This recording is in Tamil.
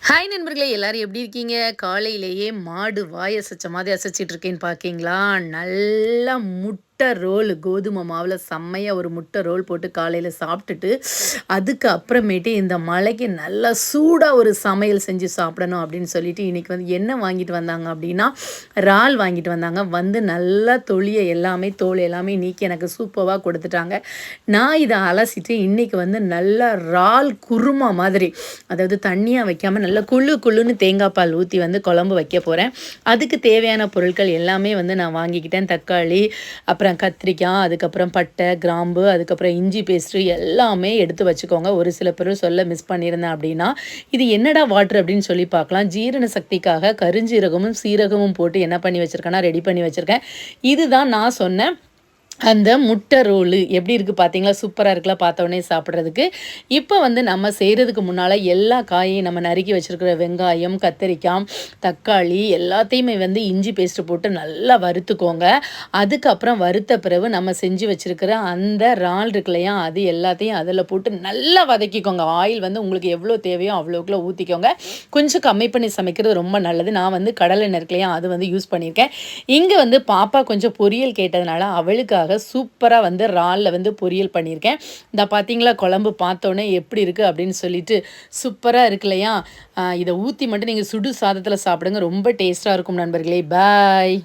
ஹாய் நண்பர்களே, எல்லாரும் எப்படி இருக்கீங்க? காலையிலேயே மாடு வாய் அசைச்ச மாதிரி அசைச்சிட்டு இருக்கேன்னு பார்க்கீங்களா? நல்லா முட்டை ரோல் கோதுமை மாவில் செம்மையாக ஒரு முட்டை ரோல் போட்டு காலையில் சாப்பிட்டுட்டு, அதுக்கு அப்புறமேட்டு இந்த மழைக்கு நல்லா சூடாக ஒரு சமையல் செஞ்சு சாப்பிடணும் அப்படின்னு சொல்லிட்டு இன்றைக்கி வந்து என்ன வாங்கிட்டு வந்தாங்க அப்படின்னா, இறால் வாங்கிட்டு வந்தாங்க. வந்து நல்லா தோல் எல்லாமே நீக்கி எனக்கு சூப்பராக கொடுத்துட்டாங்க. நான் இதை அலசிட்டு இன்றைக்கி வந்து நல்லா இறால் குருமா மாதிரி, அதாவது தண்ணியாக வைக்காமல் நல்லா குள்ளுன்னு தேங்காய் பால் ஊற்றி வந்து குழம்பு வைக்க போகிறேன். அதுக்கு தேவையான பொருட்கள் எல்லாமே வந்து நான் வாங்கிக்கிட்டேன். தக்காளி, அப்புறம் கத்திரிக்காய், அதுக்கப்புறம் பட்டை, கிராம்பு, அதுக்கப்புறம் இஞ்சி பேஸ்ட்டு எல்லாமே எடுத்து வச்சுக்கோங்க. ஒரு சில பொருள் சொல்ல மிஸ் பண்ணியிருந்தேன் அப்படின்னா, இது என்னடா வாட்ரு அப்படின்னு சொல்லி பார்க்கலாம். ஜீரண சக்திக்காக கருஞ்சீரகமும் சீரகமும் போட்டு என்ன பண்ணி வச்சுருக்கேன்னா ரெடி பண்ணி வச்சுருக்கேன். இதுதான் நான் சொன்ன அந்த முட்டை ரோலு எப்படி இருக்குது பார்த்தீங்களா? சூப்பராக இருக்குல்ல பார்த்தோன்னே சாப்பிட்றதுக்கு. இப்போ வந்து நம்ம செய்கிறதுக்கு முன்னால் எல்லா காயையும் நம்ம நறுக்கி வச்சுருக்கிற வெங்காயம், கத்திரிக்காய், தக்காளி எல்லாத்தையுமே வந்து இஞ்சி பேஸ்ட்டு போட்டு நல்லா வறுத்துக்கோங்க. அதுக்கப்புறம் வறுத்த பிறகு நம்ம செஞ்சு வச்சுருக்கிற அந்த இறால் இருக்கு இல்லையா, அது எல்லாத்தையும் அதில் போட்டு நல்லா வதக்கிக்கோங்க. ஆயில் வந்து உங்களுக்கு எவ்வளோ தேவையோ அவ்வளோக்குள்ள ஊற்றிக்கோங்க. கொஞ்சம் கம்மி பண்ணி சமைக்கிறது ரொம்ப நல்லது. நான் வந்து கடலை எண்ணெய் இருக்கு இல்லையா, அது வந்து யூஸ் பண்ணியிருக்கேன். இங்கே வந்து பாப்பா கொஞ்சம் பொரியல் கேட்டதுனால அவளுக்காக சூப்பராக வந்து இறாலில் வந்து பொரியல் பண்ணியிருக்கேன். இந்த பார்த்தீங்களா, குழம்பு பார்த்தோன்னே எப்படி இருக்குது அப்படின்னு சொல்லிட்டு சூப்பராக இருக்கு இல்லையா? இதை ஊற்றி மட்டும் நீங்கள் சுடு சாதத்தில் சாப்பிடுங்க. ரொம்ப டேஸ்ட்டாக இருக்கும் நண்பர்களே. பாய்.